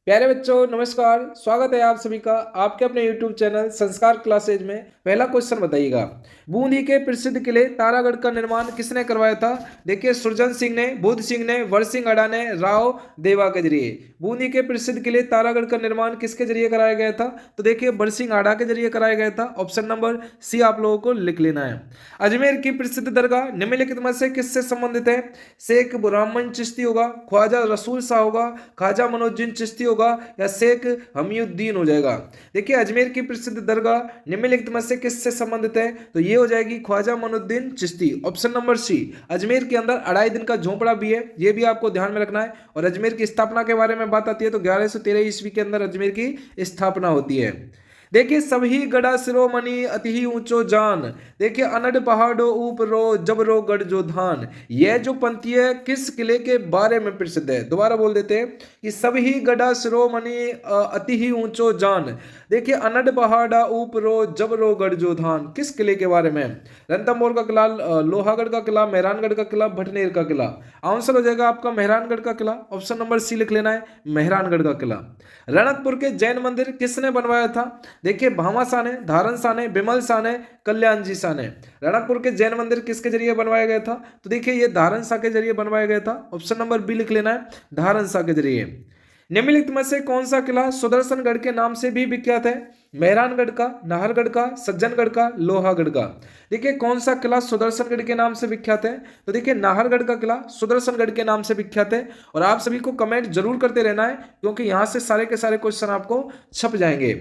प्यारे बच्चों नमस्कार। स्वागत है आप सभी का आपके अपने YouTube चैनल संस्कार क्लासेज में। पहला क्वेश्चन बताइएगा, बूंदी के प्रसिद्ध किले तारागढ़ का निर्माण किसने करवाया था? देखिए, सुरजन सिंह ने, बुद्ध सिंह ने, वर सिंह अडा ने, राव देवा के जरिए। बूंदी के प्रसिद्ध किले तारागढ़ का निर्माण किसके जरिए कराया गया था? तो देखिए, वर सिंह अडा के जरिए कराया गया था। ऑप्शन नंबर सी आप लोगों को लिख लेना है। अजमेर की प्रसिद्ध दरगाह निम्नलिखित में से किससे संबंधित है? शेख बुरहान चिश्ती होगा, ख्वाजा रसूल शाह होगा, ख्वाजा मनोजुद्दीन चिश्ती होगा या शेख हमीउद्दीन हो जाएगा। देखिए, अजमेर की प्रसिद्ध दरगाह निम्नलिखित में से किससे संबंधित है? तो ये हो जाएगी Khwaja Manojuddin Chishti. Option number C. Ajmer के अंदर 2.5 दिन का झोंपड़ा भी है, ये भी आपको ध्यान में रखना है। और अजमेर की स्थापना के बारे में बात आती है तो 1113 ईस्वी के अंदर अजमेर की स्थापना होती है। देखिए, सभी गड़ा शिरोमणि अति ऊंचो जान, देखिए अनड पहाड़ो ऊपरो जबरो गढ़ जो धान। यह जो पंक्ति है किस किले के बारे में प्रसिद्ध है? दोबारा बोल देते हैं कि सभी गड़ा शिरोमणि अति ही ऊंचो जान, देखिए अनड पहाड़ा ऊपरो जबरो गढ़ जो धान, किस किले के बारे में? रणथंभौर का किला, लोहागढ़ का किला, मेहरानगढ़ का किला, भटनेर का किला। आंसर हो जाएगा आपका मेहरानगढ़ का किला। ऑप्शन नंबर सी लिख लेना है, मेहरानगढ़ का किला। रणकपुर के जैन मंदिर किसने बनवाया था? देखिए, भामा शाह ने, धारण शाह ने, बिमल शाह ने, कल्याण जी शाह ने। रणकपुर के जैन मंदिर किसके जरिए बनवाया गया था? तो देखिए, ये धारण शाह के जरिए बनवाया गया था। ऑप्शन नंबर बी लिख लेना है, धारण शाह के जरिए। निम्नलिखित में से कौन सा किला सुदर्शनगढ़ के नाम से भी विख्यात है? मेहरानगढ़ का, नाहरगढ़ का, सज्जनगढ़ का, लोहागढ़ का। देखिए, कौन सा किला सुदर्शनगढ़ के नाम से विख्यात है? तो देखिए, नाहरगढ़ का किला सुदर्शनगढ़ के नाम से विख्यात है। और आप सभी को कमेंट जरूर करते रहना है क्योंकि यहां से सारे के सारे क्वेश्चन आपको छप जाएंगे।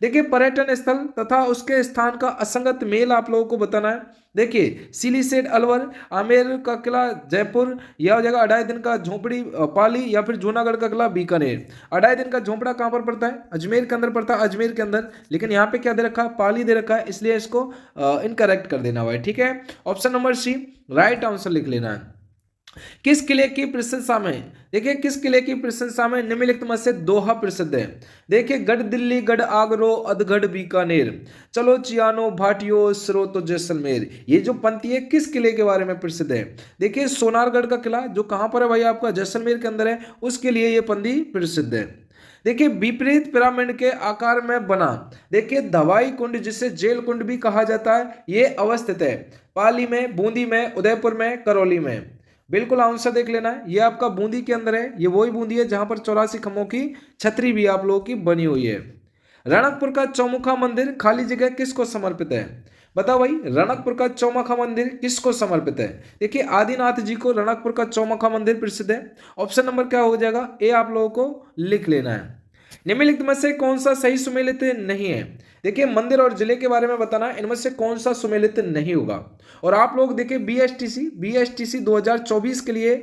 देखिए, पर्यटन स्थल तथा उसके स्थान का असंगत मेल आप लोगों को बताना है। देखिए, सिलीसेट अलवर, आमेर का किला जयपुर, यह हो जाएगा 2.5 दिन का झोपड़ी पाली, या फिर जूनागढ़ का किला बीकानेर। 2.5 दिन का झोपड़ा कहां पर पड़ता है? अजमेर के अंदर पड़ता है, अजमेर के अंदर। लेकिन यहाँ पे क्या दे रखा है? पाली दे रखा है, इसलिए इसको इनकरेक्ट कर देना हुआ है। ठीक है, option number C right answer लिख लेना है। किस किले की प्रशंसा में, देखिए किस किले की प्रशंसा में निम्नलिखित में से दोहा प्रसिद्ध है? देखिए, गढ़ दिल्ली, गढ़ आगरो, अधगढ़ बीकानेर, चलो चियानो भाटियो स्रोतो जैसलमेर। ये जो पंक्ति है किस किले के बारे में प्रसिद्ध है? देखिए, सोनारगढ़ का किला जो कहां पर है भाई? आपका जैसलमेर के अंदर है, उसके लिए ये पंक्ति प्रसिद्ध है। देखिए, विपरीत पिरामिड के आकार में बना, देखिए दवाई कुंड जिसे जेल कुंड भी कहा जाता है, ये अवस्थित है पाली में, बूंदी में, उदयपुर में, करौली में। बिल्कुल आंसर देख लेना है, ये आपका बूंदी के अंदर है। ये वही बूंदी है जहां पर 84 खम्भों की छतरी भी आप लोगों की बनी हुई है। रणकपुर का चौमुखा मंदिर खाली जगह किसको समर्पित है? बताओ भाई, रणकपुर का चौमुखा मंदिर किसको समर्पित है? देखिए, आदिनाथ जी को रणकपुर का चौमुखा मंदिर प्रसिद्ध है। ऑप्शन नंबर क्या हो जाएगा? ए आप लोगों को लिख लेना है। निम्नलिखित में से कौन सा सही सुमेलित नहीं है? देखिए, मंदिर और जिले के बारे में बताना, इनमें से कौन सा सुमेलित नहीं होगा। और आप लोग देखिए बीएसटीसी 2024 के लिए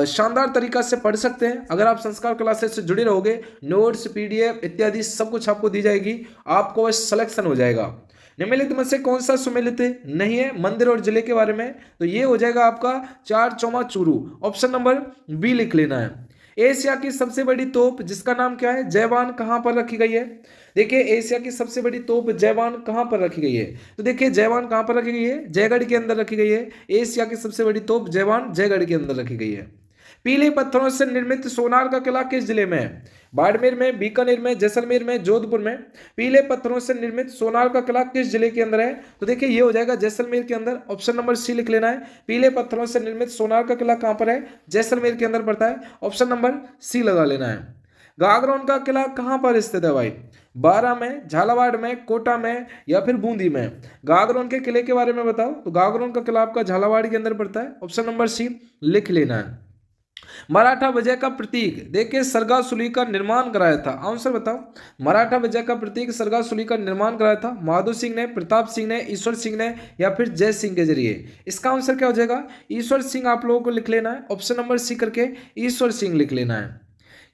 शानदार तरीका से पढ़ सकते हैं। अगर आप संस्कार क्लासेस से जुड़े रहोगे, नोट्स, पीडीएफ इत्यादि सब कुछ आपको दी जाएगी, आपको बस सिलेक्शन हो जाएगा। निम्नलिखित में से कौन सा सुमेलित नहीं है मंदिर और जिले के बारे में? तो ये हो जाएगा आपका चार चौमा चूरू। ऑप्शन नंबर बी लिख लेना है। एशिया की सबसे बड़ी तोप जिसका नाम क्या है? जयवान, कहां पर रखी गई है? देखिए, एशिया की सबसे बड़ी तोप जयवान कहां पर रखी गई है? तो देखिए, जयवान कहां पर रखी गई है? जयगढ़ के अंदर रखी गई है। एशिया की सबसे बड़ी तोप जयवान जयगढ़ के अंदर रखी गई है। पीले पत्थरों से निर्मित सोनार का किला किस जिले में है? बाड़मेर में, बीकानेर में, जैसलमेर में, जोधपुर में। पीले पत्थरों से निर्मित सोनार का किला किस जिले के अंदर है? तो देखिए, ये हो जाएगा जैसलमेर के अंदर। ऑप्शन नंबर सी लिख लेना है। पीले पत्थरों से निर्मित सोनार का किला कहां पर है? जैसलमेर के अंदर पड़ता है। ऑप्शन नंबर सी लगा लेना है। गागरोन का किला कहां पर स्थित है भाई? बारा में, झालावाड़ में, कोटा में या फिर बूंदी में। गागरोन के किले के बारे में बताओ। तो गागरोन का किला आपका झालावाड़ के अंदर पड़ता है। ऑप्शन नंबर सी लिख लेना है। मराठा विजय का प्रतीक, देखिए सरगासुली का निर्माण कराया था। आंसर बताओ, मराठा विजय का प्रतीक सरगासुली का निर्माण कराया था बहादुर सिंह ने, प्रताप सिंह ने, ईश्वर सिंह ने या फिर जय सिंह के जरिए। इसका आंसर क्या हो जाएगा? ईश्वर सिंह आप लोगों को लिख लेना है। ऑप्शन नंबर सी करके ईश्वर सिंह लिख लेना है।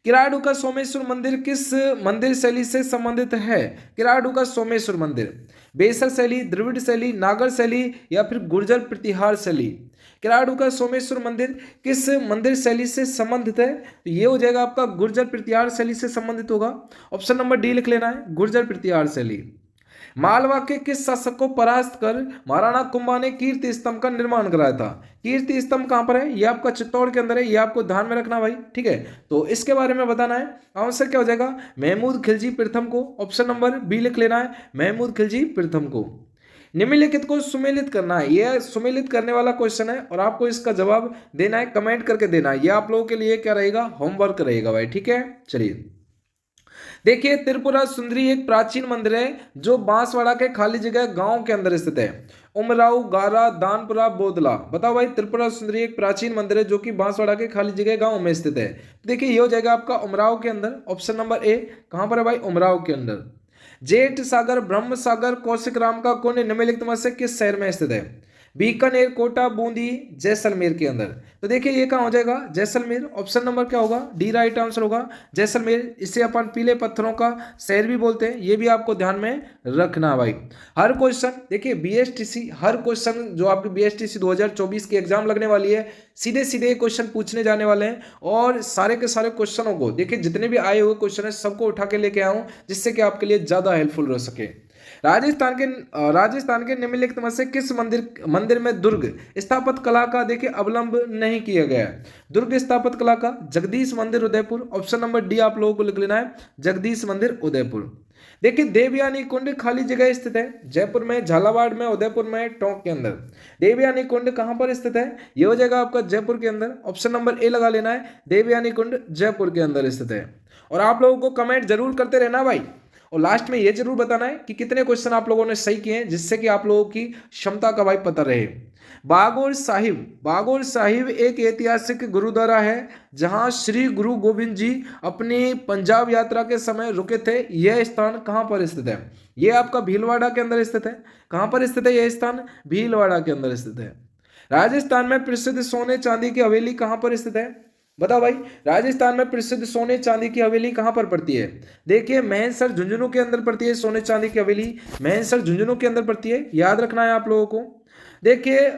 किराडू का सोमेश्वर मंदिर किस मंदिर शैली से संबंधित है? किराडू का सोमेश्वर मंदिर बेसर शैली, द्रविड़ शैली, नागर शैली या फिर गुर्जर प्रतिहार शैली। किराडू का सोमेश्वर मंदिर किस मंदिर शैली से संबंधित है? तो ये हो जाएगा आपका गुर्जर प्रतिहार शैली से संबंधित होगा। ऑप्शन नंबर डी लिख लेना है, गुर्जर प्रतिहार शैली। मालवा के किस शासक को परास्त कर महाराणा कुंभा ने कीर्ति स्तंभ का निर्माण कराया था? कीर्ति स्तंभ कहां पर है? ये आपका चित्तौड़ के अंदर है, ये आपको ध्यान में रखना भाई, ठीक है। तो इसके बारे में बताना है। आंसर क्या हो जाएगा? महमूद खिलजी प्रथम को। ऑप्शन नंबर बी लिख लेना है, महमूद खिलजी प्रथम को। निम्नलिखित को सुमेलित करना है, यह सुमेलित करने वाला क्वेश्चन है और आपको इसका जवाब देना है, कमेंट करके देना है। यह आप लोगों के लिए क्या रहेगा? होमवर्क रहेगा भाई, ठीक है। चलिए देखिए, त्रिपुरा सुंदरी एक प्राचीन मंदिर है जो बांसवाड़ा के खाली जगह गांव के अंदर स्थित है। उमराव, गारा, दानपुरा, बोदला। बताओ भाई, त्रिपुरा सुंदरी एक प्राचीन मंदिर है जो कि बांसवाड़ा के खाली जगह गांव में स्थित है। देखिए ये हो जाएगा आपका उमराव के अंदर। ऑप्शन नंबर ए कहां पर है भाई? उमराव के अंदर। जेठ सागर, ब्रह्म सागर, कौशिक राम का कुंड निम्नलिखित में से किस शहर में स्थित है? बीकानेर, कोटा, बूंदी, जैसलमेर के अंदर। तो देखिए ये कहाँ हो जाएगा? जैसलमेर। ऑप्शन नंबर क्या होगा? डी राइट आंसर होगा, जैसलमेर। इसे अपन पीले पत्थरों का शहर भी बोलते हैं, ये भी आपको ध्यान में रखना भाई। हर क्वेश्चन देखिए बीएसटीसी, हर क्वेश्चन जो आपकी बीएसटीसी 2024 की एग्जाम लगने वाली है, सीधे सीधे क्वेश्चन पूछने जाने वाले हैं। और सारे के सारे क्वेश्चनों को देखिए, जितने भी आए हुए क्वेश्चन है सबको उठा के लेके आऊं, जिससे कि आपके लिए ज्यादा हेल्पफुल रह सके। राजस्थान के निम्नलिखित में से किस मंदिर में दुर्ग स्थापत्य कला का देखिए अवलंब नहीं किया गया है? दुर्ग स्थापत्य कला का जगदीश मंदिर उदयपुर। ऑप्शन नंबर डी आप लोगों को लिख लेना है, जगदीश मंदिर उदयपुर। देखिए देवयानी कुंड खाली जगह स्थित है, जयपुर में, झालावाड़ में, उदयपुर में, टोंक के अंदर। देवयानी कुंड कहां पर स्थित है? ये हो जाएगा आपका जयपुर के अंदर। ऑप्शन नंबर ए लगा लेना है, देवयानी कुंड जयपुर के अंदर स्थित है। और आप लोगों को कमेंट जरूर करते रहना भाई, और लास्ट में ये जरूर बताना है कि कितने क्वेश्चन आप लोगों ने सही किए हैं, जिससे कि आप लोगों की क्षमता का भाई पता रहे। बागोर साहिब एक ऐतिहासिक गुरुद्वारा है जहां श्री गुरु गोविंद जी अपनी पंजाब यात्रा के समय रुके थे। यह स्थान कहां पर स्थित है? यह आपका भीलवाड़ा के अंदर स्थित है। कहां पर स्थित है यह स्थान? भीलवाड़ा के अंदर स्थित है। राजस्थान में प्रसिद्ध सोने चांदी की हवेली कहां पर स्थित है? बताओ भाई, राजस्थान में प्रसिद्ध सोने चांदी की हवेली कहां पर पड़ती है? देखिए महेंद्रसर झुंझुनू के अंदर पड़ती है सोने चांदी की हवेली, महेंद्रसर झुंझुनू के अंदर पड़ती है, याद रखना है आप लोगों को। देखिए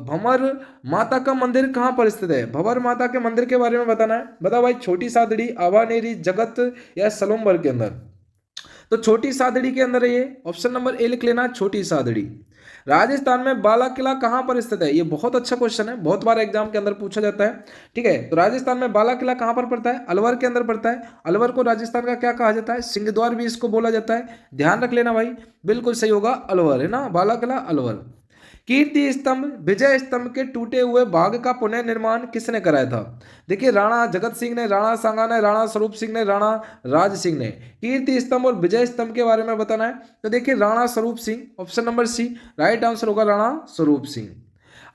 भंवर माता का मंदिर कहां पर स्थित है? भंवर माता के मंदिर के बारे में बताना है। बताओ भाई, छोटी सादड़ी, आवानेरी, जगत या सलोम्बर के अंदर? तो छोटी सादड़ी के अंदर है ये। ऑप्शन नंबर ए लिख लेना, छोटी सादड़ी। राजस्थान में बाला किला कहां पर स्थित है? ये बहुत अच्छा क्वेश्चन है, बहुत बार एग्जाम के अंदर पूछा जाता है, ठीक है। तो राजस्थान में बाला किला कहां पर पड़ता है? अलवर के अंदर पड़ता है। अलवर को राजस्थान का क्या कहा जाता है? सिंहद्वार भी इसको बोला जाता है, ध्यान रख लेना भाई। बिल्कुल सही होगा, अलवर है ना, बाला किला अलवर। कीर्ति स्तंभ, विजय स्तंभ के टूटे हुए भाग का पुनः निर्माण किसने कराया था? देखिए राणा जगत सिंह ने, राणा सांगा ने, राणा स्वरूप सिंह ने, राणा राज सिंह ने। कीर्ति स्तंभ और विजय स्तंभ के बारे में बताना है। तो देखिए Rana Swaroop Singh, option number C right answer होगा, राणा स्वरूप सिंह।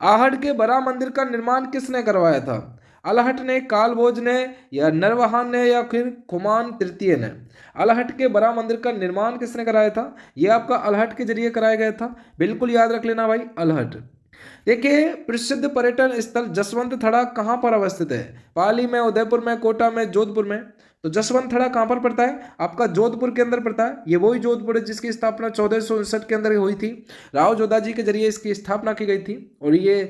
आहट के बड़ा मंदिर का निर्माण किसने करवाया था? अलहट ने, कालभोज ने, या नरवाहन ने, या फिर खुमान तृतीय ने? अलहट के बड़ा मंदिर का निर्माण किसने कराया था? यह आपका अलहट के जरिए कराया गया था, बिल्कुल याद रख लेना भाई, अलहट। देखिए प्रसिद्ध पर्यटन स्थल जसवंत थड़ा कहां पर अवस्थित है? पाली में, उदयपुर में, कोटा में, जोधपुर में? तो जसवंत थड़ा कहां पर पड़ता है? आपका जोधपुर के अंदर पड़ता है। ये वही जोधपुर है जिसकी स्थापना 1459 के अंदर हुई थी, राव जोधा जी के जरिए इसकी स्थापना की गई थी। और ये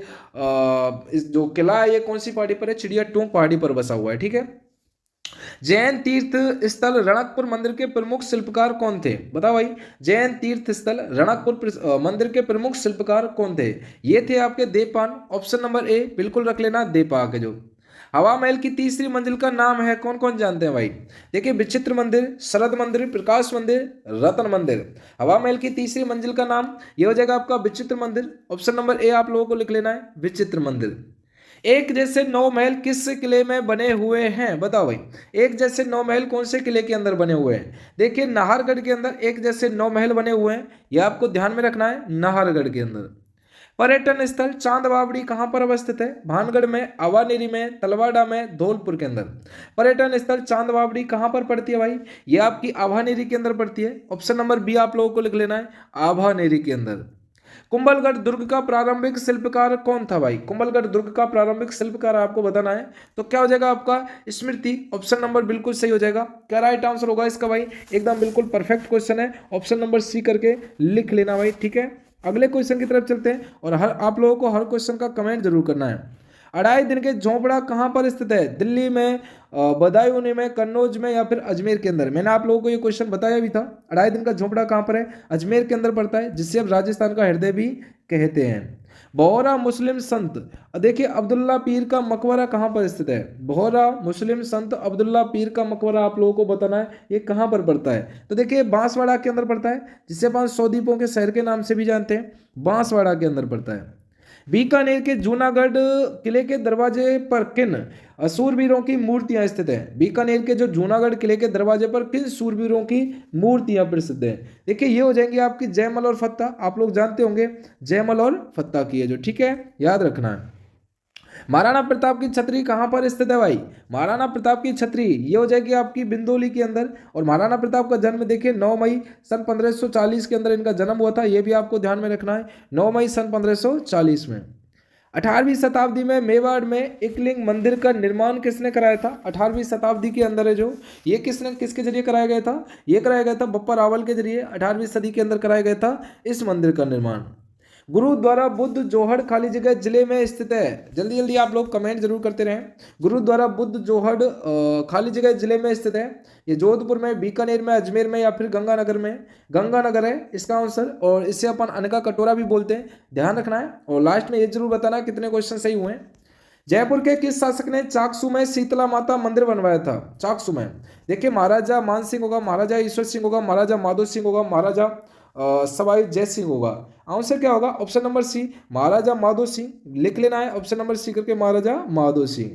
इस जो किला है ये कौन सी पहाड़ी पर है? चिड़िया टोंक पहाड़ी पर बसा हुआ है, ठीक है। जैन तीर्थ स्थल रणकपुर मंदिर के प्रमुख शिल्पकार कौन थे? बताओ भाई, जैन तीर्थ स्थल रणकपुर मंदिर के प्रमुख शिल्पकार कौन थे? ये थे आपके देवपान। ऑप्शन नंबर ए बिल्कुल रख लेना, देवपाग। जो हवा महल की तीसरी मंजिल का नाम है, कौन कौन जानते हैं भाई? देखिए विचित्र मंदिर, शरद मंदिर, प्रकाश मंदिर, रतन मंदिर। हवा महल की तीसरी मंजिल का नाम ये हो जाएगा आपका विचित्र मंदिर। ऑप्शन नंबर ए आप लोगों को लिख लेना है, विचित्र मंदिर। एक जैसे 9 महल किस किले में बने हुए हैं? बताओ भाई, एक जैसे 9 महल कौन से किले के अंदर बने हुए हैं? देखिए नाहरगढ़ के अंदर एक जैसे 9 महल बने हुए हैं, यह आपको ध्यान में रखना है, नाहरगढ़ के अंदर। पर्यटन स्थल चांद बावड़ी कहां पर अवस्थित है? भानगढ़ में, अवानेरी में, तलवाड़ा में, धौलपुर के अंदर। पर्यटन स्थल चांद बावड़ी कहां पर पड़ती है भाई? ये आपकी आभानेरी के अंदर पड़ती है। ऑप्शन नंबर बी आप लोगों को लिख लेना है, आभानेरी के अंदर। कुंभलगढ़ दुर्ग का प्रारंभिक शिल्पकार कौन था भाई? कुंभलगढ़ दुर्ग का प्रारंभिक शिल्पकार आपको बताना है। तो क्या हो जाएगा आपका? स्मृति। ऑप्शन नंबर बिल्कुल सही हो जाएगा। क्या राइट आंसर होगा इसका भाई? एकदम बिल्कुल परफेक्ट क्वेश्चन है, ऑप्शन नंबर सी करके लिख लेना भाई, ठीक है। अगले क्वेश्चन की तरफ चलते हैं और आप लोगों को हर क्वेश्चन का कमेंट जरूर करना है। अढ़ाई दिन के झोपड़ा कहाँ पर स्थित है? दिल्ली में, बदायूं में, कन्नौज में या फिर अजमेर के अंदर? मैंने आप लोगों को ये क्वेश्चन बताया भी था। अढ़ाई दिन का झोपड़ा कहाँ पर है? अजमेर के अंदर पड़ता है, जिससे अब राजस्थान का हृदय भी कहते हैं। बोहरा मुस्लिम संत, देखिए अब्दुल्ला पीर का मकबरा कहाँ पर स्थित है? बोहरा मुस्लिम संत अब्दुल्ला पीर का मकबरा आप लोगों को बताना है, ये कहाँ पर पड़ता है? तो देखिए बांसवाड़ा के अंदर पड़ता है, जिसे अपन सौ द्वीपों के शहर के नाम से भी जानते हैं, बांसवाड़ा के अंदर पड़ता है। बीकानेर के जूनागढ़ किले के दरवाजे पर किन सूरवीरों की मूर्तियां स्थित हैं? बीकानेर के जो जूनागढ़ किले के दरवाजे पर किन सूरवीरों की मूर्तियां प्रसिद्ध हैं? देखिए ये हो जाएंगी आपकी जयमल और फत्ता, आप लोग जानते होंगे जयमल और फत्ता की है जो, ठीक है, याद रखना है। महाराणा प्रताप की छतरी कहाँ पर स्थित है भाई? महाराणा प्रताप की छतरी ये हो जाएगी आपकी बिंदोली के अंदर। और महाराणा प्रताप का जन्म देखिए 9 मई सन 1540 के अंदर इनका जन्म हुआ था, ये भी आपको ध्यान में रखना है, 9 मई सन 1540 में। 18वीं शताब्दी में मेवाड़ में एकलिंग मंदिर का निर्माण किसने कराया था? 18वीं शताब्दी के अंदर है जो, ये किसके जरिए कराया गया था? ये कराया गया था बप्पा रावल के जरिए, 18वीं सदी के अंदर कराया गया था इस मंदिर का निर्माण। गुरुद्वारा बुद्ध जोहड़ खाली जगह जिले में स्थित है? जल्दी जल्दी आप लोग कमेंट जरूर करते रहें। गुरुद्वारा बुद्ध जोहड़ खाली जगह जिले में स्थित है, ये जोधपुर में, बीकानेर में, अजमेर में या फिर गंगानगर में? गंगानगर है इसका आंसर, और इससे अपन अन्न का कटोरा भी बोलते हैं, ध्यान रखना है। और लास्ट में ये जरूर बताना कितने क्वेश्चन सही हुए हैं। जयपुर के किस शासक ने चाकसू में शीतला माता मंदिर बनवाया था? चाकसू में देखिए महाराजा मान सिंह होगा, महाराजा ईश्वर सिंह होगा, महाराजा माधो सिंह होगा, महाराजा सवाई जय सिंह होगा। आंसर क्या होगा? ऑप्शन नंबर सी, महाराजा माधो सिंह, लिख लेना है ऑप्शन नंबर सी करके, महाराजा माधो सिंह।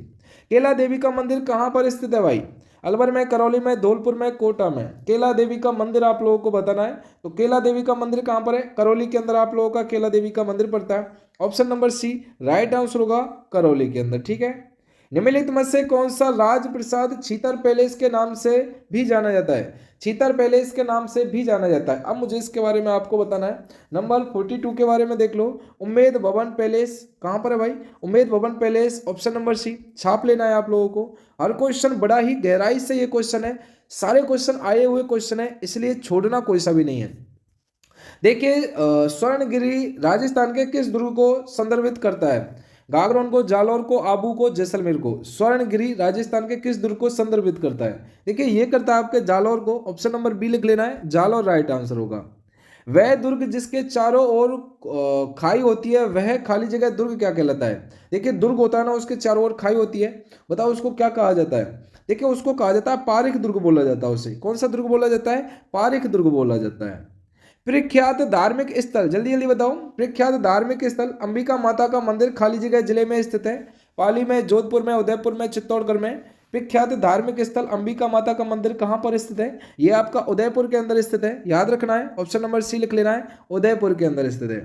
केला देवी का मंदिर कहाँ पर स्थित है भाई? अलवर में, करौली में, धौलपुर में, कोटा में? केला देवी का मंदिर आप लोगों को बताना है। तो केला देवी का मंदिर कहाँ पर है? करौली के अंदर आप लोगों का केला देवी का मंदिर पड़ता है, option number C right answer होगा, करौली के अंदर, ठीक है। निम्नलिखित में से कौन सा राजप्रसाद छीतर पैलेस के नाम से भी जाना जाता है? छीतर पैलेस के नाम से भी जाना जाता है। अब मुझे इसके बारे में आपको बताना है। नंबर 42 के बारे में देख लो, उम्मेद भवन पैलेस कहाँ पर है भाई? उम्मेद भवन पैलेस, ऑप्शन नंबर सी, छाप लेना है आप लोगों को। हर क्वेश्चन बड़ा ही गहराई से ये क्वेश्चन है, सारे क्वेश्चन आए हुए क्वेश्चन है, इसलिए छोड़ना कोई सा भी नहीं है। देखिए स्वर्णगिरी राजस्थान के किस दुर्ग को संदर्भित करता है? गागरोन को, जालौर को, आबू को, जैसलमेर को? स्वर्णगिरी राजस्थान के किस दुर्ग को संदर्भित करता है? देखिए ये करता है आपके जालौर को, ऑप्शन नंबर बी लिख लेना है, जालौर राइट आंसर होगा। वह दुर्ग जिसके चारों ओर खाई होती है वह खाली जगह दुर्ग क्या कहलाता है? देखिए दुर्ग होता है ना, उसके चारों ओर खाई होती है, बताओ उसको क्या कहा जाता है? देखिए उसको कहा जाता है पारिक दुर्ग बोला जाता है उसे। कौन सा दुर्ग बोला जाता है? पारिक दुर्ग बोला जाता है। प्रख्यात धार्मिक स्थल, जल्दी जल्दी बताओ। प्रख्यात धार्मिक स्थल, अंबिका माता का मंदिर खाली जगह जिले में स्थित है, पाली में, जोधपुर में, उदयपुर में, चित्तौड़गढ़ में? प्रख्यात धार्मिक स्थल अंबिका माता का मंदिर कहाँ पर स्थित है? ये आपका उदयपुर के अंदर स्थित है, याद रखना है, ऑप्शन नंबर सी लिख लेना है, उदयपुर के अंदर स्थित है।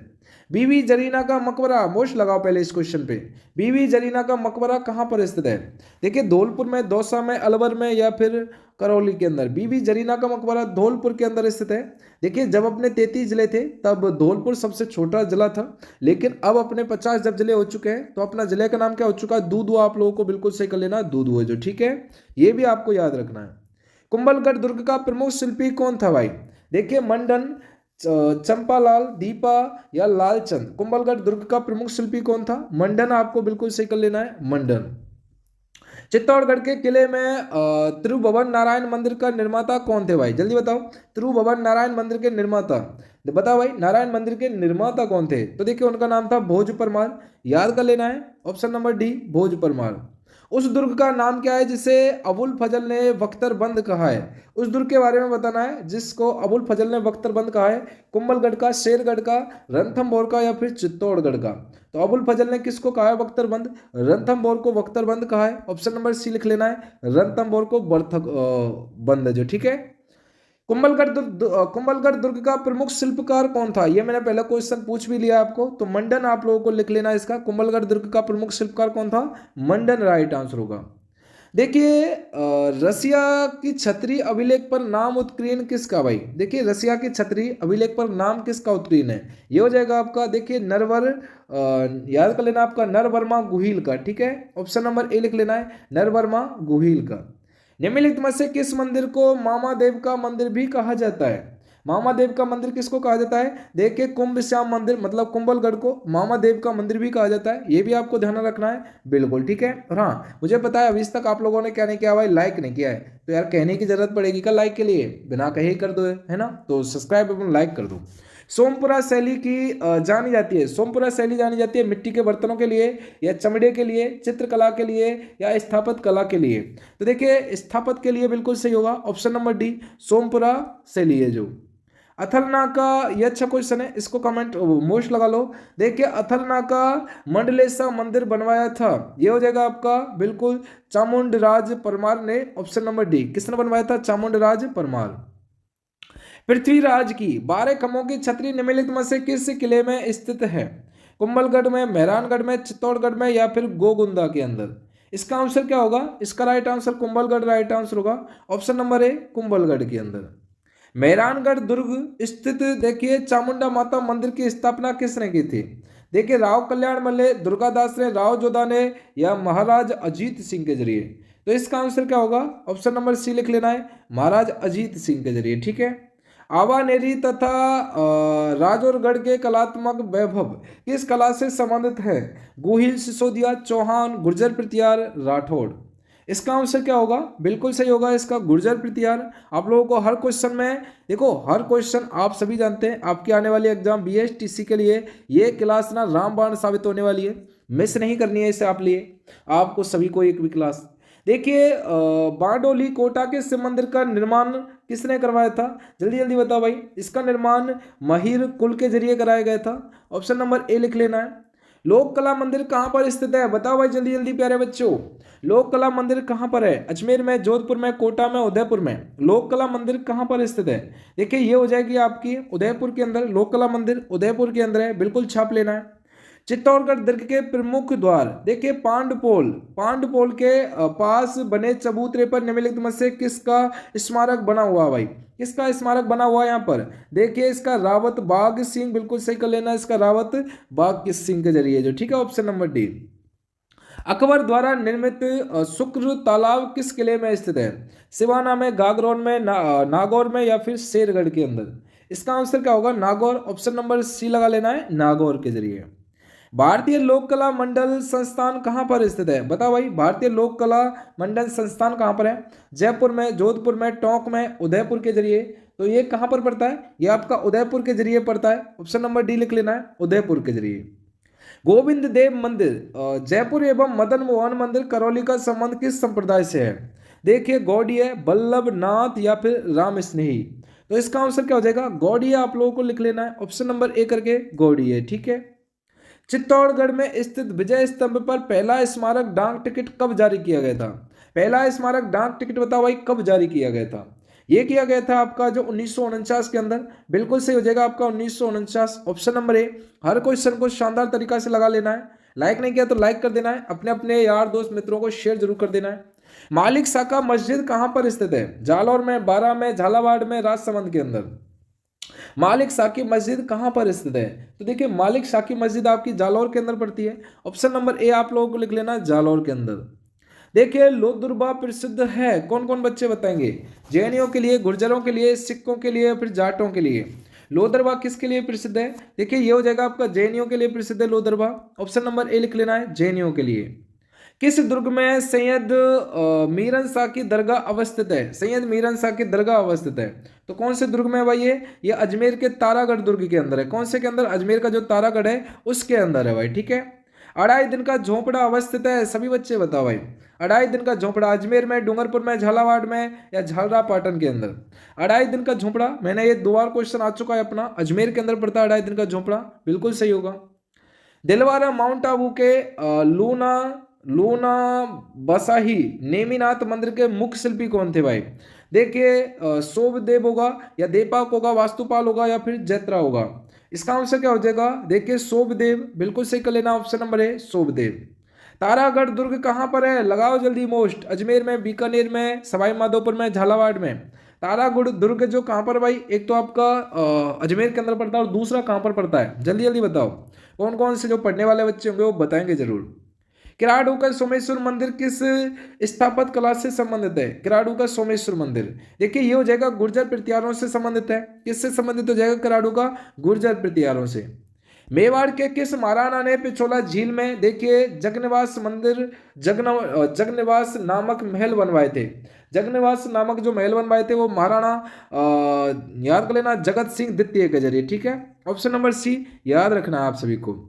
बीवी जरीना का मकबरा, मोश लगाओ पहले इस क्वेश्चन पे, बीवी जरीना का मकबरा कहाँ पर स्थित है? देखिए धौलपुर में, दौसा में, अलवर में या फिर करौली के अंदर? बीवी जरीना का मकबरा धौलपुर के अंदर स्थित है। देखिए जब अपने 33 जिले थे तब धौलपुर सबसे छोटा जिला था, लेकिन अब अपने 50 जब जिले हो चुके हैं तो अपना जिले का नाम क्या हो चुका है? दूधवा। आप लोगों को बिल्कुल सही कर लेना, दूधवा जो, ठीक है, ये भी आपको याद रखना है। कुंभलगढ़ दुर्ग का प्रमुख शिल्पी कौन था भाई? देखिए मंडन, चंपालाल, दीपा या लालचंद? कुंभलगढ़ दुर्ग का प्रमुख शिल्पी कौन था? मंडन, आपको बिल्कुल सही कर लेना है, मंडन। चित्तौड़गढ़ के किले में तिरुभुवन नारायण मंदिर का निर्माता कौन थे भाई? जल्दी बताओ, तिरुभुवन नारायण मंदिर के निर्माता बताओ भाई, नारायण मंदिर के निर्माता कौन थे? तो देखिए उनका नाम था भोज परमार, याद कर लेना है, ऑप्शन नंबर डी भोज परमार। उस दुर्ग का नाम क्या है जिसे अबुल फजल ने बख्तरबंद कहा है? उस दुर्ग के बारे में बताना है जिसको अबुल फजल ने बख्तरबंद कहा है। कुंभलगढ़ का, शेरगढ़ का, रणथंभौर का या फिर चित्तौड़गढ़ का? तो अबुल फजल ने किसको कहा है बख्तरबंद? रणथंभौर को बख्तरबंद कहा है, ऑप्शन नंबर सी लिख लेना है, रणथंभौर को बंद जो, ठीक है। कुंभलगढ़ दुर्ग का प्रमुख शिल्पकार कौन था? ये मैंने पहला क्वेश्चन पूछ भी लिया आपको, तो मंडन आप लोगों को लिख लेना इसका। कुंभलगढ़ दुर्ग का प्रमुख शिल्पकार कौन था? मंडन राइट आंसर होगा। देखिए रसिया की छतरी अभिलेख पर नाम उत्कीर्ण किसका भाई? देखिए रसिया की छतरी अभिलेख पर नाम किसका उत्कीर्ण है? ये हो जाएगा आपका, देखिए नरवर, याद कर लेना आपका, नरवर्मा गुहिल का, ठीक है, ऑप्शन नंबर ए लिख लेना है, नरवर्मा गुहिल का। निम्नलिखित में से किस मंदिर को मामा देव का मंदिर भी कहा जाता है? महादेव का मंदिर किसको कहा जाता है? देखिए कुंभ श्याम मंदिर मतलब कुंभलगढ़ को महादेव का मंदिर भी कहा जाता है, ये भी आपको ध्यान रखना है। बिल्कुल ठीक है। और हाँ मुझे पता है अभी तक आप लोगों ने क्या नहीं किया भाई, लाइक नहीं किया है, तो यार कहने की जरूरत पड़ेगी क्या लाइक के लिए? बिना कहे ही कर दो है ना, तो सब्सक्राइब एवं लाइक कर दो। सोमपुरा शैली की जानी जाती है, सोमपुरा शैली जानी जाती है मिट्टी के बर्तनों के लिए या चमड़े के लिए, चित्रकला के लिए या स्थापत्य कला के लिए? तो देखिए स्थापत्य के लिए बिल्कुल सही होगा ऑप्शन नंबर डी, सोमपुरा शैली है जो। अथलनाका, ये अच्छा क्वेश्चन है, इसको कमेंट मोस्ट लगा लो। देखिए अथलनाका मंडलेशा मंदिर बनवाया था, ये हो जाएगा आपका बिल्कुल चामुंडराज परमार ने, ऑप्शन नंबर डी। किसने बनवाया था? चामुंडराज परमार। पृथ्वीराज की 12 खंभों की छतरी निम्नलिखित में से किस किले में स्थित है? कुंभलगढ़ में, मेहरानगढ़ में, चित्तौड़गढ़ में या फिर गोगुंदा के अंदर? इसका आंसर क्या होगा? इसका right answer Kumbhalgarh right answer होगा, ऑप्शन नंबर ए कुंभलगढ़ के अंदर। मेहरानगढ़ दुर्ग स्थित देखिए चामुंडा माता मंदिर की स्थापना किसने की थी? देखिए राव कल्याण मल्ले, दुर्गादास ने, राव जोधा ने या महाराज अजीत सिंह के जरिए? तो इसका आंसर क्या होगा? ऑप्शन नंबर सी लिख लेना है, महाराज अजीत सिंह के जरिए। ठीक है। आवानेरी तथा राजौरगढ़ के कलात्मक वैभव किस कला से संबंधित है? गोहिल, सिसोदिया, चौहान, गुर्जर प्रतिहार, राठौड़? इसका आंसर क्या होगा? बिल्कुल सही होगा इसका गुर्जर प्रतिहार। आप लोगों को हर क्वेश्चन में देखो, हर क्वेश्चन आप सभी जानते हैं आपकी आने वाली एग्जाम बीएसटीसी के लिए ये क्लास ना रामबाण साबित होने वाली है, मिस नहीं करनी है इसे आप लिए, आपको सभी को एक भी क्लास। देखिए बारडोली कोटा के शिव मंदिर का निर्माण किसने करवाया था? जल्दी जल्दी बताओ भाई। इसका निर्माण महिर कुल के जरिए कराया गया था, ऑप्शन नंबर ए लिख लेना है। लोक कला मंदिर कहाँ पर स्थित है? बताओ भाई जल्दी जल्दी प्यारे बच्चों। लोक कला मंदिर कहाँ पर है? अजमेर में, जोधपुर में, कोटा में, उदयपुर में? लोक कला मंदिर कहाँ पर स्थित है? देखिए ये हो जाएगी आपकी उदयपुर के अंदर, लोक कला मंदिर उदयपुर के अंदर है, बिल्कुल छाप लेना है। चित्तौड़गढ़ दुर्ग के प्रमुख द्वार देखिए पांडपोल, पांडपोल के पास बने चबूतरे पर निम्नलिखित में से किसका स्मारक बना हुआ भाई? किसका स्मारक बना हुआ है यहाँ पर? देखिए इसका रावत बाघ सिंह, बिल्कुल सही कर लेना, इसका रावत बाघ सिंह के जरिए जो। ठीक है, ऑप्शन नंबर डी। अकबर द्वारा निर्मित शुक्र तालाब किस किले में स्थित है? सिवाना में, गागरोन में, नागौर में या फिर शेरगढ़ के अंदर? इसका आंसर क्या होगा? नागौर, ऑप्शन नंबर सी लगा लेना है, नागौर के जरिए। भारतीय लोक कला मंडल संस्थान कहाँ पर स्थित है? बताओ भाई भारतीय लोक कला मंडल संस्थान कहाँ पर है? जयपुर में, जोधपुर में, टोंक में, उदयपुर के जरिए? तो ये कहाँ पर पड़ता है? ये आपका उदयपुर के जरिए पड़ता है, ऑप्शन नंबर डी लिख लेना है, उदयपुर के जरिए। गोविंद देव मंदिर जयपुर एवं मदन मोहन मंदिर करौली का संबंध किस संप्रदाय से है? देखिए गौड़ीय, बल्लभ नाथ या फिर राम स्नेही? तो इसका आंसर क्या हो जाएगा? गौड़ीय आप लोगों को लिख लेना है, ऑप्शन नंबर ए करके गौड़ीय। ठीक है। चित्तौड़गढ़ में स्थित विजय स्तंभ पर पहला स्मारक डाक टिकट कब जारी किया गया था? पहला स्मारक डाक टिकट बताओ भाई कब जारी किया गया था? ये किया गया था आपका जो 1949 के अंदर, बिल्कुल सही हो जाएगा आपका 1949, option number A. Her question को शानदार तरीका से लगा लेना है, लाइक नहीं किया तो लाइक कर देना है, अपने अपने यार दोस्त मित्रों को शेयर जरूर कर देना है। मालिक साका मस्जिद कहां पर स्थित है? जालौर में, बारा में, झालावाड़ में, राजसमंद के अंदर? मालिक साकी मस्जिद कहां पर स्थित है? तो देखिए मालिक साकी मस्जिद आपकी जालौर के अंदर पड़ती है, ऑप्शन नंबर ए आप लोगों को लिख लेना, जालौर के अंदर। देखिए लोहदुर्बा प्रसिद्ध है, कौन कौन बच्चे बताएंगे? जैनियों के लिए, गुर्जरों के लिए, सिखों के लिए, फिर जाटों के लिए? लोहदुर्बा किसके लिए प्रसिद्ध है? देखिए ये हो जाएगा आपका जैनियों के लिए प्रसिद्ध है लोहदुर्बा, ऑप्शन नंबर ए लिख लेना है, जैनियों के लिए। किस दुर्ग में सैयद मीरन शाह की दरगाह अवस्थित है? सैयद मीरन शाह की दरगाह अवस्थित है, तो कौन से दुर्ग में है भाई? ये अजमेर के तारागढ़ दुर्ग के अंदर है। कौन से के अंदर? अजमेर का जो तारागढ़ है उसके अंदर है भाई। ठीक है। अढ़ाई दिन का झोपड़ा अवस्थित है, सभी बच्चे बताओ भाई। अढ़ाई दिन का झोपड़ा अजमेर में, डूंगरपुर में, झालावाड़ में या झालरा पाटन के अंदर? अढ़ाई दिन का झोपड़ा, मैंने ये 2 बार क्वेश्चन आ चुका है अपना, अजमेर के अंदर पड़ता है अढ़ाई दिन का झोपड़ा, बिल्कुल सही होगा। दिलवारा माउंट आबू के लूना बसाही नेमिनाथ मंदिर के मुख्य शिल्पी कौन थे भाई? देखिए सोमदेव होगा या देपाक होगा, वास्तुपाल होगा या फिर जैत्रा होगा? इसका आंसर क्या हो जाएगा? देखिए सोमदेव, बिल्कुल सही कर लेना, ऑप्शन नंबर है सोमदेव। तारागढ़ दुर्ग कहाँ पर है? लगाओ जल्दी मोस्ट। अजमेर में, बीकानेर में, सवाई माधोपुर में, झालावाड़ में? तारागढ़ दुर्ग जो कहाँ पर भाई? एक तो आपका अजमेर के अंदर पड़ता है और दूसरा कहाँ पर पड़ता है? जल्दी जल्दी बताओ, कौन कौन से जो पढ़ने वाले बच्चे होंगे वो बताएंगे जरूर। किराडू का सोमेश्वर मंदिर किस स्थापत्य कला से संबंधित है? किराडू का सोमेश्वर मंदिर, देखिए ये हो जाएगा गुर्जर प्रतिहारों से संबंधित है। किससे संबंधित हो जाएगा? किराडू का गुर्जर प्रतिहारों से। मेवाड़ के किस महाराणा ने पिछोला झील में देखिए जगनिवास मंदिर जगनिवास नामक महल बनवाए थे? जगनिवास नामक जो महल बनवाए थे वो महाराणा याद कर लेना जगत सिंह द्वितीय के जरिए, ठीक है। ऑप्शन नंबर सी याद रखना आप सभी को।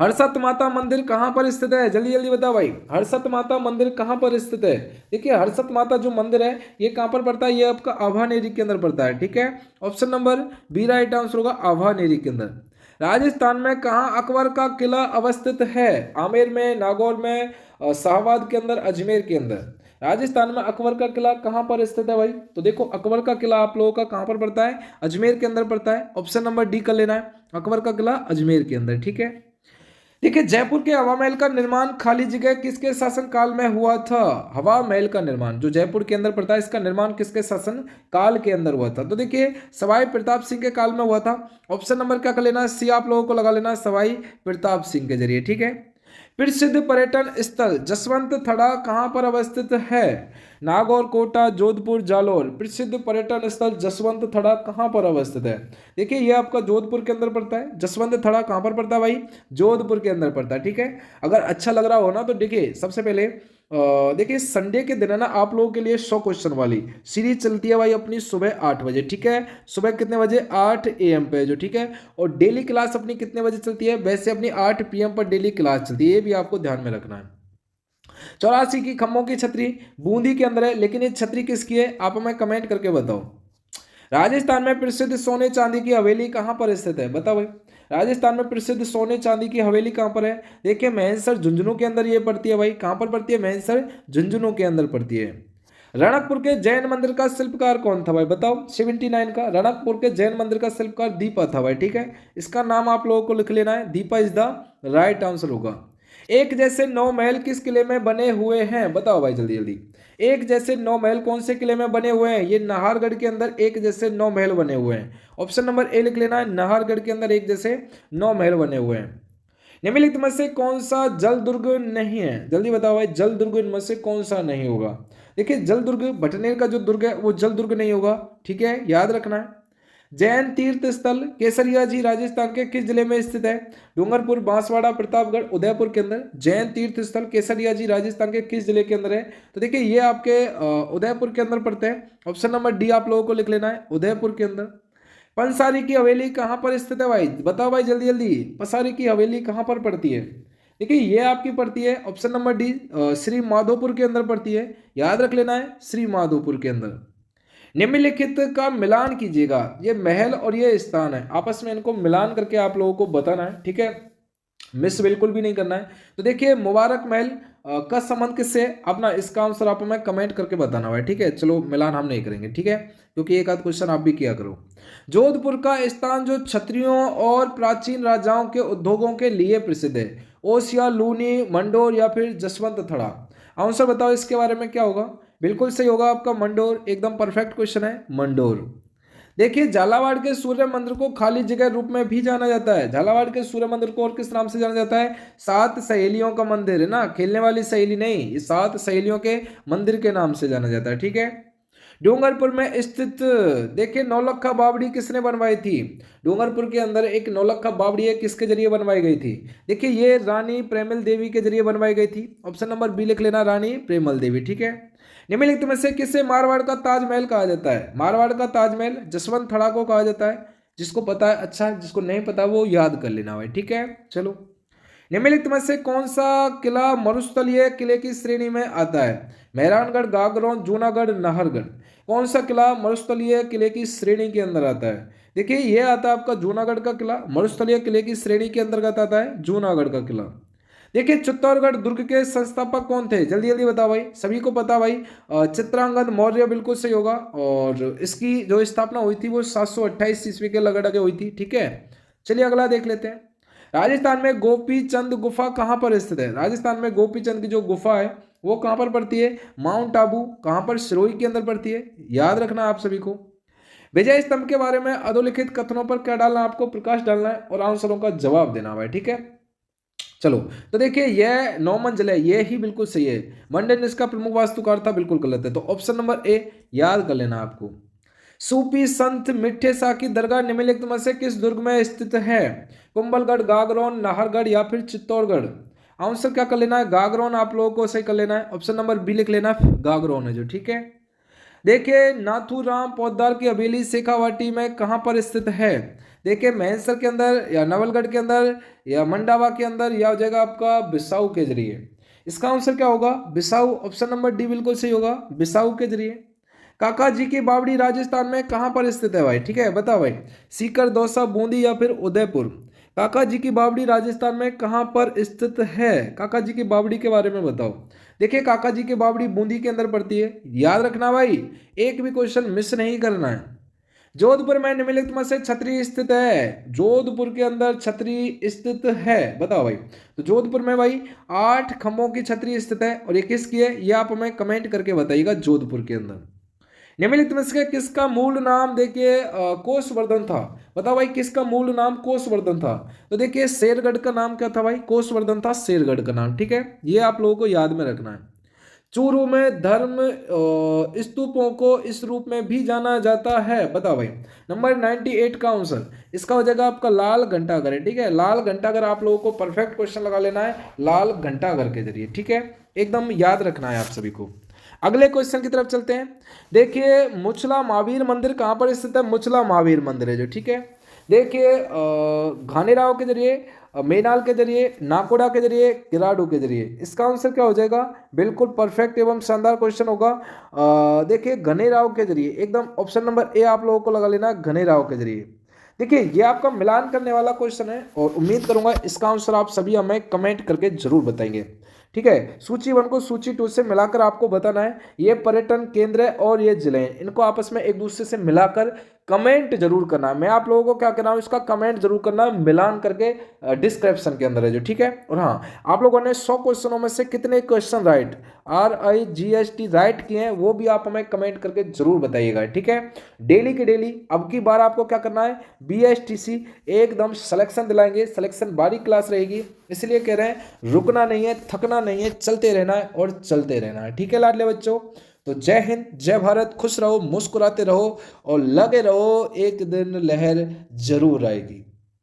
हर्षद माता मंदिर कहां पर स्थित है? जल्दी जल्दी बताओ भाई, हर्षद माता मंदिर कहां पर स्थित है? देखिए हर्षद माता जो मंदिर है ये कहां पर पड़ता है? ये आपका आभानेरी के अंदर पड़ता है, ठीक है। Option number B right answer होगा, आभानेरी के अंदर। राजस्थान में कहां अकबर का किला अवस्थित है? आमेर में, नागौर में, शाहबाद के अंदर, अजमेर के अंदर। राजस्थान में अकबर का किला कहां पर स्थित है भाई? तो देखो अकबर का किला आप लोगों का कहां पर पड़ता है? अजमेर के अंदर पड़ता है। ऑप्शन नंबर डी कर लेना है, अकबर का किला अजमेर के अंदर, ठीक है। देखिए जयपुर के हवा महल का निर्माण खाली जगह किसके शासन काल में हुआ था? हवा महल का निर्माण जो जयपुर के अंदर पड़ता है इसका निर्माण किसके शासन काल के अंदर हुआ था? तो देखिए सवाई प्रताप सिंह के काल में हुआ था। ऑप्शन नंबर क्या कर लेना? सी आप लोगों को लगा लेना, सवाई प्रताप सिंह के जरिए, ठीक है। प्रसिद्ध पर्यटन स्थल जसवंत थड़ा कहां पर अवस्थित है? नागौर, कोटा, जोधपुर, जालोर। प्रसिद्ध पर्यटन स्थल जसवंत थड़ा कहां पर अवस्थित है? देखिए ये आपका जोधपुर के अंदर पड़ता है। जसवंत थड़ा कहां पर पड़ता है भाई? जोधपुर के अंदर पड़ता है, ठीक है। अगर अच्छा लग रहा हो ना तो देखिए सबसे पहले देखिए संडे के दिन है ना आप लोगों के लिए 100 क्वेश्चन वाली सीरीज चलती है भाई अपनी सुबह 8 बजे, ठीक है। सुबह कितने बजे? 8 AM पे जो, ठीक है। और डेली क्लास अपनी कितने बजे चलती है? वैसे अपनी 8 PM पर डेली क्लास चलती है, ये भी आपको ध्यान में रखना है। 84 की खम्भों की छतरी बूंदी के अंदर है, लेकिन ये छतरी किसकी है? आप हमें कमेंट करके बताओ। राजस्थान में प्रसिद्ध सोने चांदी की हवेली कहां पर स्थित है? बताओ भाई, राजस्थान में प्रसिद्ध सोने चांदी की हवेली कहां पर है? देखिए महेंसर झुंझुनू के अंदर ये पड़ती है भाई। कहां पर पड़ती है? महेंसर झुंझुनू के अंदर पड़ती है। रणकपुर के जैन मंदिर का शिल्पकार कौन था भाई? बताओ 79 का रणकपुर के जैन मंदिर का शिल्पकार दीपा था भाई, ठीक है। इसका नाम आप लोगों को लिख लेना है, Deepa is the right answer होगा। एक जैसे 9 महल किस किले में बने हुए हैं? बताओ भाई जल्दी जल्दी। एक जैसे 9 महल कौन से किले में बने हुए हैं? ये नाहरगढ़ के अंदर एक जैसे 9 महल बने हुए हैं। ऑप्शन नंबर ए लिख लेना है, नाहरगढ़ के अंदर एक जैसे 9 महल बने हुए हैं। निम्नलिखित में से कौन सा जल दुर्ग नहीं है? जल्दी बताओ भाई, जल दुर्ग इनमें से कौन सा नहीं होगा? देखिए जल दुर्ग भटनेर का जो दुर्ग है वो जल दुर्ग नहीं होगा, ठीक है, याद रखना है। जैन तीर्थ स्थल केसरिया जी राजस्थान के किस जिले में स्थित है? डूंगरपुर, बांसवाड़ा, प्रतापगढ़, उदयपुर के अंदर। जैन तीर्थ स्थल केसरिया जी राजस्थान के किस जिले के अंदर है? तो देखिए ये आपके उदयपुर के अंदर पड़ते हैं। ऑप्शन नंबर डी आप लोगों को लिख लेना है, उदयपुर के अंदर। पंसारी की हवेली कहां पर स्थित है भाई? बताओ भाई जल्दी जल्दी, पंसारी की हवेली कहां पर पड़ती है? देखिए ये आपकी पड़ती है option number D, Shri Madhopur के अंदर पड़ती है, याद रख लेना है, श्री माधोपुर के अंदर। निम्नलिखित का मिलान कीजिएगा, ये महल और ये स्थान है, आपस में इनको मिलान करके आप लोगों को बताना है, ठीक है, मिस बिल्कुल भी नहीं करना है। तो देखिए मुबारक महल का संबंध किससे? अपना इसका आंसर आप हमें कमेंट करके बताना है, ठीक है। चलो मिलान हम नहीं करेंगे, ठीक है, क्योंकि एक आध क्वेश्चन आप भी किया करो। जोधपुर का स्थान जो क्षत्रियों और प्राचीन राजाओं के उद्योगों के लिए प्रसिद्ध है, ओसिया, लूनी, मंडोर या फिर जसवंत थड़ा। आंसर बताओ इसके बारे में क्या होगा? बिल्कुल सही होगा आपका मंडोर, एकदम परफेक्ट क्वेश्चन है मंडोर। देखिए झालावाड़ के सूर्य मंदिर को खाली जगह रूप में भी जाना जाता है। झालावाड़ के सूर्य मंदिर को और किस नाम से जाना जाता है? 7 सहेलियों का मंदिर है ना, खेलने वाली सहेली नहीं, ये 7 सहेलियों के मंदिर के नाम से जाना जाता है, ठीक है। डूंगरपुर में स्थित देखिए नौलखा बावड़ी किसने बनवाई थी? डूंगरपुर के अंदर एक नौलखा बावड़ी है, किसके जरिए बनवाई गई थी? देखिए ये रानी प्रेमल देवी के जरिए बनवाई गई थी। ऑप्शन नंबर बी लिख लेना, रानी प्रेमल देवी, ठीक है। निम्नलिखित में से किसे मारवाड़ का ताजमहल कहा जाता है? मारवाड़ का ताजमहल जसवंत थड़ा को कहा जाता है। जिसको पता है अच्छा, जिसको नहीं पता वो याद कर लेना भाई, ठीक है। चलो निम्नलिखित में से कौन सा किला मरुस्थलीय किले की श्रेणी में आता है? मेहरानगढ़, गागरों, जूनागढ़, नाहरगढ़। कौन सा किला मरुस्थलीय किले की श्रेणी के अंदर आता है? देखिए ये आता है आपका जूनागढ़ का किला, मरुस्थलीय किले की श्रेणी के अंतर्गत आता है जूनागढ़ का किला। देखिए चित्तौड़गढ़ दुर्ग के संस्थापक कौन थे? जल्दी जल्दी बताओ भाई, सभी को पता भाई, चित्रांगद मौर्य बिल्कुल सही होगा। और इसकी जो स्थापना हुई थी वो 728 ईस्वी के लगभग हुई थी, ठीक है। चलिए अगला देख लेते हैं। राजस्थान में गोपी चंद गुफा कहां पर स्थित है? राजस्थान में गोपी चंद की जो गुफा है वो कहां पर पड़ती है? माउंट आबू। कहां पर? सिरोही के अंदर पड़ती है, याद रखना आप सभी को। विजय स्तंभ के बारे में अधोलिखित कथनों पर क्या डालना है आपको? प्रकाश डालना है और आंसरों का जवाब देना है, ठीक है। चलो, तो देखिए यह 9 मंजिल है, ये ही बिल्कुल सही है। मंडन इसका प्रमुख वास्तुकार था, बिल्कुल गलत है। तो ऑप्शन नंबर ए याद कर लेना आपको। सूफी संत मिट्ठे शाह की दरगाह निम्नलिखित में से किस दुर्ग में स्थित है? कुंभलगढ़, गागरोन, नाहरगढ़ या फिर चित्तौड़गढ़? आंसर क्या कर लेना है? गागरोन आप लोगों को सही कर लेना है। ऑप्शन नंबर बी लिख लेना, गागरोन है जो, ठीक है। देखिए नाथूराम पोद्दार की हवेली शेखावाटी में कहाँ पर स्थित है? देखिए महेंसर के अंदर या नवलगढ़ के अंदर या मंडावा के अंदर या हो जाएगा आपका बिसाऊ के जरिए। इसका आंसर क्या होगा? बिसाऊ। ऑप्शन नंबर डी बिल्कुल सही होगा, बिसाऊ के जरिए। काका जी की बावड़ी राजस्थान में कहाँ पर स्थित है भाई? ठीक है, बताओ भाई। सीकर, दौसा, बूंदी या फिर उदयपुर? काका जी की बावड़ी राजस्थान में कहाँ पर स्थित है? काका जी की बावड़ी के बारे में बताओ। देखिए काका जी की बावड़ी बूंदी के अंदर पड़ती है, याद रखना भाई, एक भी क्वेश्चन मिस नहीं करना है। जोधपुर में निम्नलिखित में से छतरी स्थित है? जोधपुर के अंदर छतरी स्थित है, बताओ भाई। तो जोधपुर में भाई 8 खंभों की छतरी स्थित है, और ये किसकी है ये आप हमें कमेंट करके बताइएगा। जोधपुर के अंदर निम्नलिखित में से किसका मूल नाम देखिए कोषवर्धन था? बताओ भाई किसका मूल नाम कोषवर्धन था? तो देखिए शेरगढ़ का नाम क्या था भाई? कोषवर्धन था शेरगढ़ का नाम, ठीक है। ये आप लोगों को याद में रखना है। चूरू में धर्म स्तूपों को इस रूप में भी जाना जाता है, बताओ भाई। नंबर 98 का आंसर इसका हो जाएगा आपका लाल घंटाघर है, ठीक है। लाल घंटाघर आप लोगों को परफेक्ट क्वेश्चन लगा लेना है लाल घंटाघर के जरिए, ठीक है। एकदम याद रखना है आप सभी को। अगले क्वेश्चन की तरफ चलते हैं। देखिए मुचला महावीर मंदिर कहाँ पर स्थित है? मुचला महावीर मंदिर है जो, ठीक है। देखिए घानीराव के जरिए, मेनाल के जरिए, नाकोड़ा के जरिए, किराडू के जरिए? इसका आंसर क्या हो जाएगा? बिल्कुल परफेक्ट एवं शानदार क्वेश्चन होगा। देखिए घनेराव के जरिए, एकदम ऑप्शन नंबर ए आप लोगों को लगा लेना, घनेराव के जरिए। देखिए ये आपका मिलान करने वाला क्वेश्चन है, और उम्मीद करूंगा इसका आंसर आप सभी हमें कमेंट करके जरूर बताएंगे, ठीक है। सूची 1 को सूची 2 से मिलाकर आपको बताना है। ये पर्यटन केंद्र है और ये जिले हैं, इनको आपस में एक दूसरे से मिलाकर कमेंट जरूर करना है। मैं आप लोगों को क्या कह रहा हूँ, इसका कमेंट जरूर करना है मिलान करके, डिस्क्रिप्शन के अंदर है जो, ठीक है। और हाँ, आप लोगों ने 100 क्वेश्चनों में से कितने क्वेश्चन राइट RIGST राइट किए हैं वो भी आप हमें कमेंट करके जरूर बताइएगा, ठीक है। डेली के डेली अब की बार आपको क्या करना है, BSTC एकदम सिलेक्शन दिलाएंगे, सिलेक्शन बारी क्लास रहेगी, इसलिए कह रहे हैं रुकना नहीं है, थकना नहीं है, चलते रहना है और चलते रहना है, ठीक है लाडले बच्चों। तो जय हिंद, जय भारत, खुश रहो, मुस्कुराते रहो और लगे रहो, एक दिन लहर जरूर आएगी।